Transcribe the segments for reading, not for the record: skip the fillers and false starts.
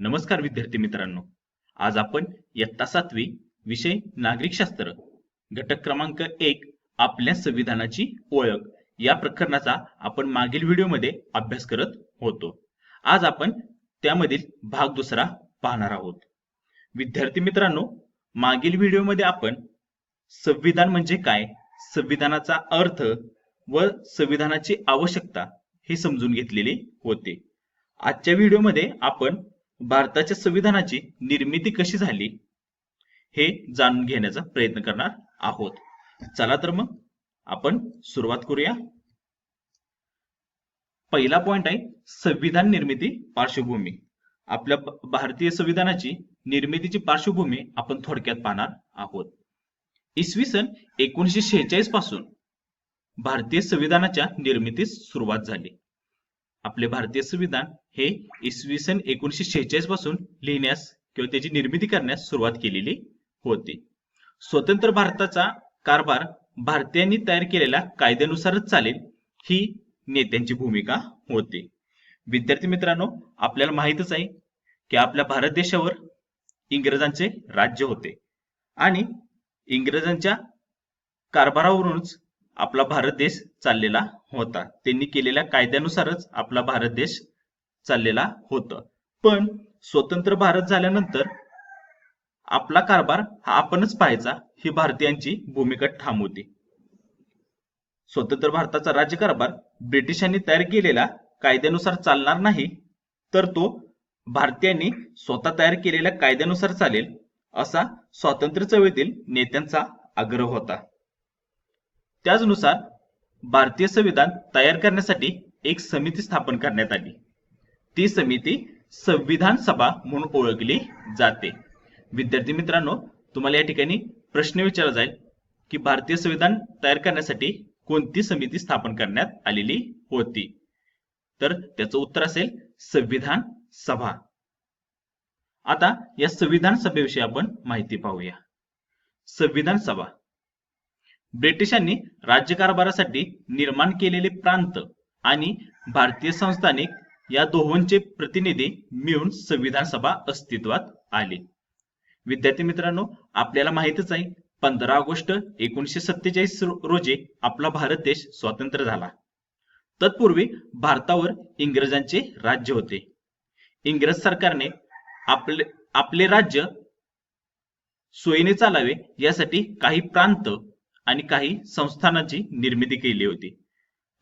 नमस्कार विद्यार्थी मित्रांनो. आज आपण इयत्ता 7वी विषय नागरिकशास्त्र घटक क्रमांक 1 आपल्या संविधानाची ओळख या प्रकरणाचा आपण मागील व्हिडिओमध्ये अभ्यास करत होतो. आज आपण त्यामधील भाग दुसरा पाहणार आहोत. विद्यार्थी मित्रांनो, मागील व्हिडिओमध्ये आपण संविधान म्हणजे काय, संविधानाचा अर्थ व संविधानाची आवश्यकता हे समजून घेतलेले होते. आजच्या व्हिडिओमध्ये आपण भारताच्या संविधानाची निर्मिती कशी झाली हे जाणून घेण्याचा प्रयत्न करणार आहोत. चला तर मग आपण सुरुवात करूया. पहिला पॉइंट आहे संविधान निर्मिती पार्श्वभूमी. आपल्या भारतीय संविधानाची निर्मितीची पार्श्वभूमी आपण थोडक्यात पाहणार आहोत. इसवी सन 1946 पासून भारतीय संविधानाच्या निर्मितीस सुरुवात झाली. आपले भारतीय संविधान हे इसवी सन 1946 पासून लिहिण्यास किंवा त्याची निर्मिती करण्यास सुरुवात केलेली होती. स्वतंत्र भारताचा कारभार भारतीयांनी तयार केलेल्या कायद्यानुसारच चालेल ही नेत्यांची भूमिका होती. विद्यार्थी मित्रांनो, आपल्याला माहितच आहे की आपल्या भारत देशावर इंग्रजांचे राज्य होते आणि इंग्रजांच्या कारभारावरूनच आपला भारत देश चाललेला होता. त्यांनी केलेल्या कायद्यानुसारच आपला भारत देश चाललेला होता. पण स्वतंत्र भारत झाल्यानंतर आपला कारभार हा आपणच पाहायचा ही भारतीयांची भूमिका ठाम होती. स्वतंत्र भारताचा राज्यकारभार ब्रिटिशांनी तयार केलेल्या कायद्यानुसार चालणार नाही, तर तो भारतीयांनी स्वतः तयार केलेल्या कायद्यानुसार चालेल असा स्वातंत्र्य चळवळीतील नेत्यांचा आग्रह होता. त्याचनुसार भारतीय संविधान तयार करण्यासाठी एक समिती स्थापन करण्यात आली. ती समिती संविधान सभा म्हणून ओळखली जाते. विद्यार्थी मित्रांनो, तुम्हाला या ठिकाणी प्रश्न विचारला जाईल की भारतीय संविधान तयार करण्यासाठी कोणती समिती स्थापन करण्यात आलेली होती, तर त्याचं उत्तर असेल संविधान सभा. आता या संविधान सभेविषयी आपण माहिती पाहूया. संविधान सभा ब्रिटिशांनी राज्यकारभारासाठी निर्माण केलेले प्रांत आणि भारतीय संस्थानिक या दोहोंचे प्रतिनिधी मिळून संविधान सभा अस्तित्वात आली. विद्यार्थी मित्रांनो, आपल्याला माहितच आहे 15 ऑगस्ट 1947 रोजी आपला भारत देश स्वतंत्र झाला. तत्पूर्वी भारतावर इंग्रजांचे राज्य होते. इंग्रज सरकारने आपले राज्य सोयीने चालावे यासाठी काही प्रांत आणि काही संस्थानांची निर्मिती केली होती.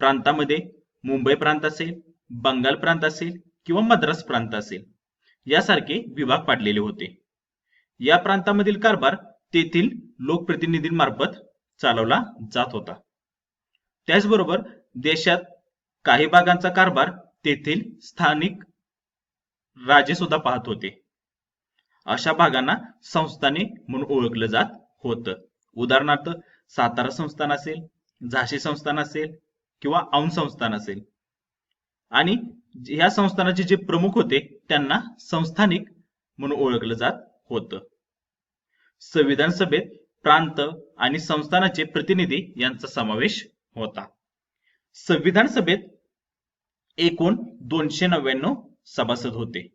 प्रांतामध्ये मुंबई प्रांत असेल, बंगाल प्रांत असेल किंवा मद्रास प्रांत असेल यासारखे विभाग पाडलेले होते. या प्रांतामधील कारभार तेथील लोकप्रतिनिधींमार्फत चालवला जात होता. त्याचबरोबर देशात काही भागांचा कारभार तेथील स्थानिक राजे सुद्धा पाहत होते. अशा भागांना संस्थाने म्हणून ओळखलं जात होतं. उदाहरणार्थ सातारा संस्थान असेल, झाशी संस्थान असेल किंवा औंध संस्थान असेल. आणि ह्या संस्थानाचे जे प्रमुख होते त्यांना संस्थानिक म्हणून ओळखलं जात होतं. संविधान सभेत प्रांत आणि संस्थानाचे प्रतिनिधी यांचा समावेश होता. संविधान सभेत एकूण 299 सभासद होते.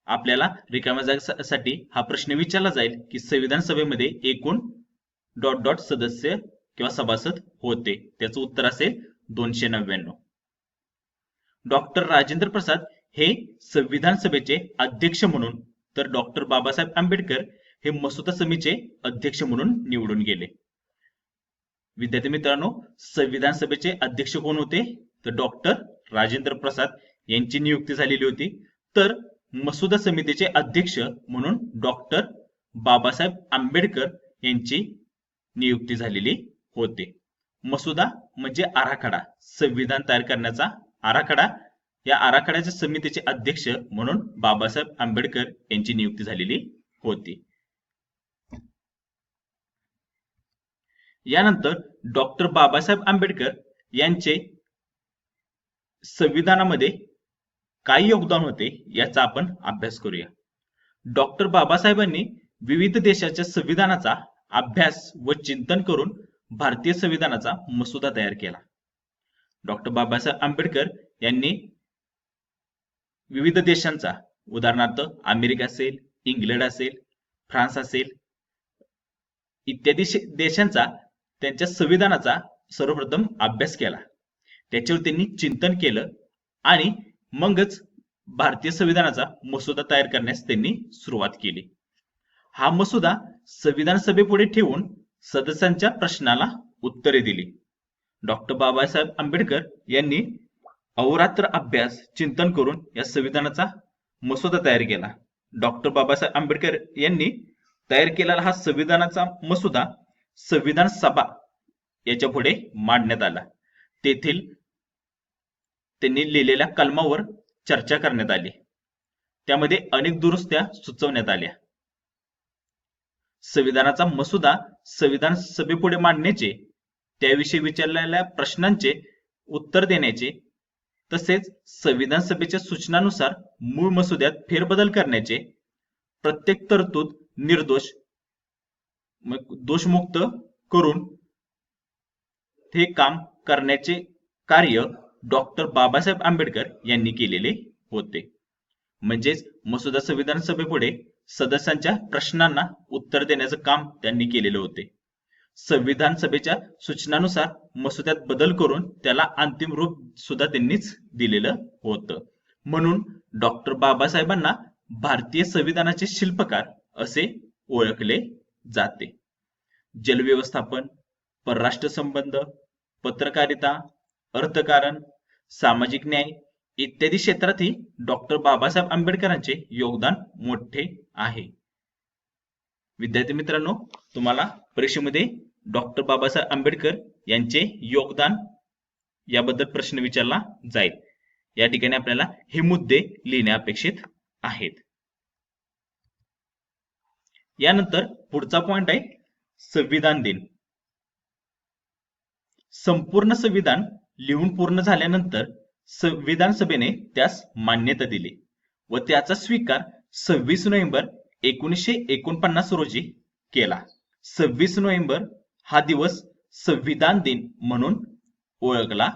आपल्याला रिकाम्या जागेसाठी हा प्रश्न विचारला जाईल की संविधान सभेमध्ये एकूण ... सदस्य किंवा सभासद होते. त्याचं उत्तर असेल 299. डॉक्टर राजेंद्र प्रसाद हे संविधान सभेचे अध्यक्ष म्हणून, तर डॉक्टर बाबासाहेब आंबेडकर हे मसुदा समितीचे अध्यक्ष म्हणून निवडून गेले. विद्यार्थी मित्रांनो, संविधान सभेचे अध्यक्ष कोण होते, तर डॉक्टर राजेंद्र प्रसाद यांची नियुक्ती झालेली होती. तर मसुदा समितीचे अध्यक्ष म्हणून डॉक्टर बाबासाहेब आंबेडकर यांची नियुक्ती झालेली होती. मसुदा म्हणजे आराखडा, संविधान तयार करण्याचा आराखडा. या आराखड्याच्या समितीचे अध्यक्ष म्हणून बाबासाहेब आंबेडकर यांची नियुक्ती झालेली होती. यानंतर डॉक्टर बाबासाहेब आंबेडकर यांचे संविधानामध्ये काय योगदान होते याचा आपण अभ्यास करूया. डॉक्टर बाबासाहेबांनी विविध देशाच्या संविधानाचा अभ्यास व चिंतन करून भारतीय संविधानाचा मसुदा तयार केला. डॉक्टर बाबासाहेब आंबेडकर यांनी विविध देशांचा उदाहरणार्थ अमेरिका असेल, इंग्लंड असेल, फ्रान्स असेल इत्यादी देशांचा त्यांच्या संविधानाचा सर्वप्रथम अभ्यास केला. त्याच्यावर त्यांनी चिंतन केलं आणि मगच भारतीय संविधानाचा मसुदा तयार करण्यास त्यांनी सुरुवात केली. हा मसुदा संविधान सभेपुढे ठेवून सदस्यांच्या प्रश्नाला उत्तरे दिली. डॉक्टर बाबासाहेब आंबेडकर यांनी अहोरात्र अभ्यास चिंतन करून या संविधानाचा मसुदा तयार केला. डॉक्टर बाबासाहेब आंबेडकर यांनी तयार केलेला हा संविधानाचा मसुदा संविधान सभा याच्या पुढे मांडण्यात आला. तेथील त्यांनी लिहिलेल्या कलमावर चर्चा करण्यात आली. त्यामध्ये अनेक दुरुस्त्या सुचवण्यात आल्या. संविधानाचा मसुदा संविधान सभेपुढे मांडण्याचे, त्याविषयी विचारलेल्या प्रश्नांचे उत्तर देण्याचे, तसेच संविधान सभेच्या सूचनानुसार मूळ मसुद्यात फेरबदल करण्याचे, प्रत्येक तरतूद निर्दोष दोषमुक्त करून हे काम करण्याचे कार्य डॉक्टर बाबासाहेब आंबेडकर यांनी केलेले होते. म्हणजेच मसुदा संविधान सभेपुढे सदस्यांच्या प्रश्नांना उत्तर देण्याचं काम त्यांनी केलेले होते. संविधान सभेच्या सूचनानुसार मसुद्यात बदल करून त्याला अंतिम रूप सुद्धा त्यांनीच दिलेलं होतं. म्हणून डॉक्टर बाबासाहेबांना भारतीय संविधानाचे शिल्पकार असे ओळखले जाते. जलव्यवस्थापन, परराष्ट्र संबंध, पत्रकारिता, अर्थकारण, सामाजिक न्याय इत्यादी क्षेत्रातही डॉक्टर बाबासाहेब आंबेडकरांचे योगदान मोठे आहे. विद्यार्थी मित्रांनो, तुम्हाला परीक्षेमध्ये डॉक्टर बाबासाहेब आंबेडकर यांचे योगदान याबद्दल प्रश्न विचारला जाईल. या ठिकाणी आपल्याला हे मुद्दे लिहिणे अपेक्षित आहेत. यानंतर पुढचा पॉइंट आहे संविधान दिन. संपूर्ण संविधान लिहून पूर्ण झाल्यानंतर संविधान सभेने त्यास मान्यता दिली व त्याचा स्वीकार 26 नोव्हेंबर 1949 रोजी केला. 26 नोव्हेंबर हा दिवस संविधान दिन म्हणून ओळखला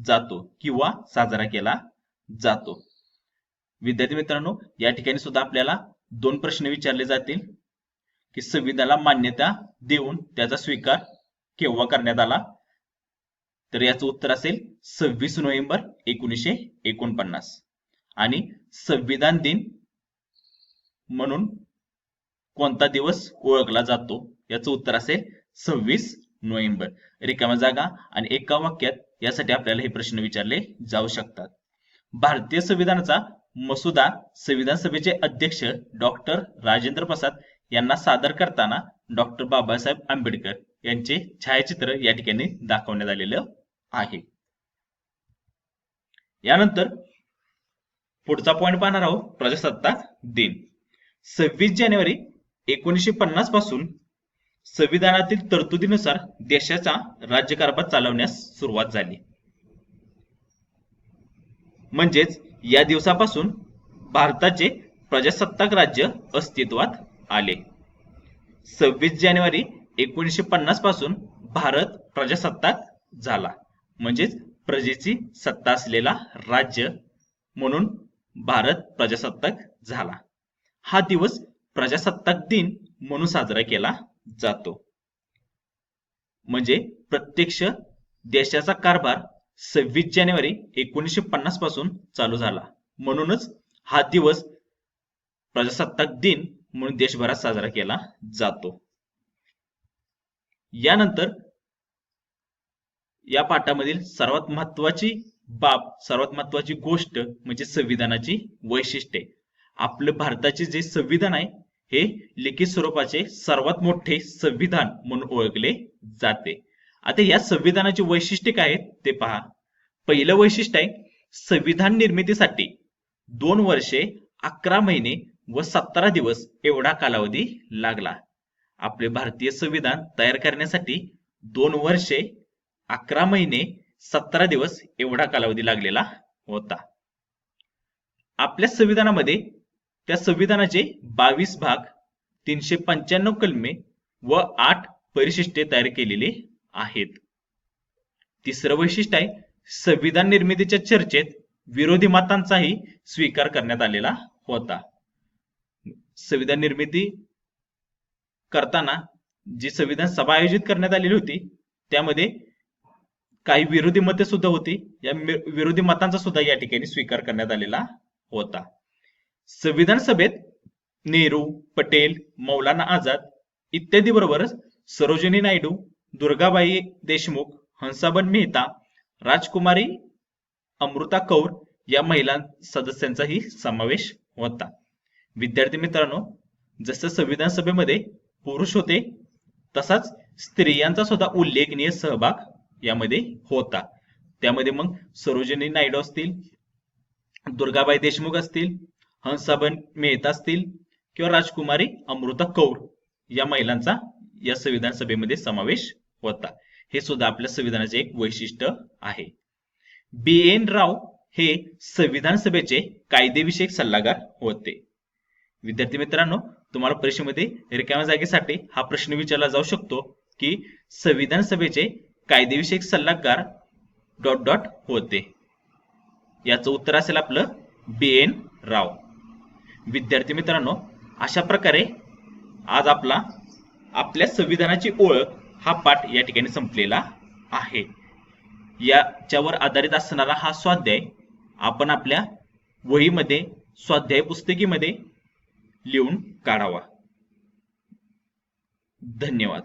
जातो किंवा साजरा केला जातो. विद्यार्थी मित्रांनो, या ठिकाणी सुद्धा आपल्याला 2 प्रश्न विचारले जातील की संविधानाला मान्यता देऊन त्याचा स्वीकार केव्हा करण्यात आला. तर याचं उत्तर असेल 26 नोव्हेंबर 1949. आणि संविधान दिन म्हणून कोणता दिवस ओळखला जातो याचं उत्तर असेल 26 नोव्हेंबर. रिकाम्या जागा आणि एका वाक्यात यासाठी आपल्याला हे प्रश्न विचारले जाऊ शकतात. भारतीय संविधानाचा मसुदा संविधान सभेचे अध्यक्ष डॉक्टर राजेंद्र प्रसाद यांना सादर करताना डॉक्टर बाबासाहेब आंबेडकर यांचे छायाचित्र या ठिकाणी दाखवण्यात आलेलं आहे. यानंतर पुढचा पॉइंट पाहणार आहोत प्रजासत्ताक दिन. 26 जानेवारी 1950 पासून संविधानातील तरतुदीनुसार देशाचा राज्यकारभार चालवण्यास सुरुवात झाली. म्हणजेच या दिवसापासून भारताचे प्रजासत्ताक राज्य अस्तित्वात आले. 26 जानेवारी 1950 पासून भारत प्रजासत्ताक झाला. म्हणजेच प्रजेची सत्ता असलेला राज्य म्हणून भारत प्रजासत्ताक झाला. हा दिवस प्रजासत्ताक दिन म्हणून साजरा केला जातो. म्हणजे प्रत्यक्ष देशाचा कारभार 26 जानेवारी 1950 पासून चालू झाला. म्हणूनच हा दिवस प्रजासत्ताक दिन म्हणून देशभरात साजरा केला जातो. यानंतर या पाठामधील सर्वात महत्वाची गोष्ट म्हणजे संविधानाची वैशिष्ट्ये. आपलं भारताचे जे संविधान आहे हे लिखित स्वरूपाचे सर्वात मोठे संविधान म्हणून ओळखले जाते. आता या संविधानाची वैशिष्ट्ये काय आहेत ते पहा. पहिलं वैशिष्ट्य आहे संविधान निर्मितीसाठी 2 वर्षे 11 महिने व 17 दिवस एवढा कालावधी लागला. आपले भारतीय संविधान तयार करण्यासाठी 2 वर्षे 11 महिने 17 दिवस एवढा कालावधी लागलेला होता. आपल्या संविधानामध्ये त्या संविधानाचे 22 भाग, 395 कलमे व 8 परिशिष्टे तयार केलेली आहेत. तिसरं वैशिष्ट्य आहे संविधान निर्मितीच्या चर्चेत विरोधी मतांचाही स्वीकार करण्यात आलेला होता. संविधान निर्मिती करताना जी संविधान सभा आयोजित करण्यात आलेली होती त्यामध्ये काही विरोधी मते सुद्धा होती. या विरोधी मतांचा सुद्धा या ठिकाणी स्वीकार करण्यात आलेला होता. संविधान सभेत नेहरू, पटेल, मौलाना आझाद इत्यादी बरोबरच सरोजिनी नायडू, दुर्गाबाई देशमुख, हंसाबन मेहता, राजकुमारी अमृता कौर या महिला सदस्यांचाही समावेश होता. विद्यार्थी मित्रांनो, जसं संविधान सभेमध्ये पुरुष होते तसाच स्त्रियांचा सुद्धा उल्लेखनीय सहभाग यामध्ये होता. त्यामध्ये मग सरोजिनी नायडू असतील, दुर्गाबाई देशमुख असतील, हंसाबन मेहता असतील किंवा राजकुमारी अमृता कौर या महिलांचा या संविधान सभेमध्ये समावेश होता. हे सुद्धा आपल्या संविधानाचे एक वैशिष्ट्य आहे. BN राव हे संविधान सभेचे कायदेविषयक सल्लागार होते. विद्यार्थी मित्रांनो, तुम्हाला परीक्षेमध्ये रिकाम्या जागेसाठी हा प्रश्न विचारला जाऊ शकतो की संविधान सभेचे कायदेविषयक सल्लागार ... होते. याचं उत्तर असेल आपलं BN राव. विद्यार्थी मित्रांनो, अशा प्रकारे आज आपल्या संविधानाची ओळख हा पाठ या ठिकाणी संपलेला आहे. याच्यावर आधारित असणारा हा स्वाध्याय आपण आपल्या वहीमध्ये, स्वाध्याय पुस्तिकेमध्ये लिहून काढावा. धन्यवाद.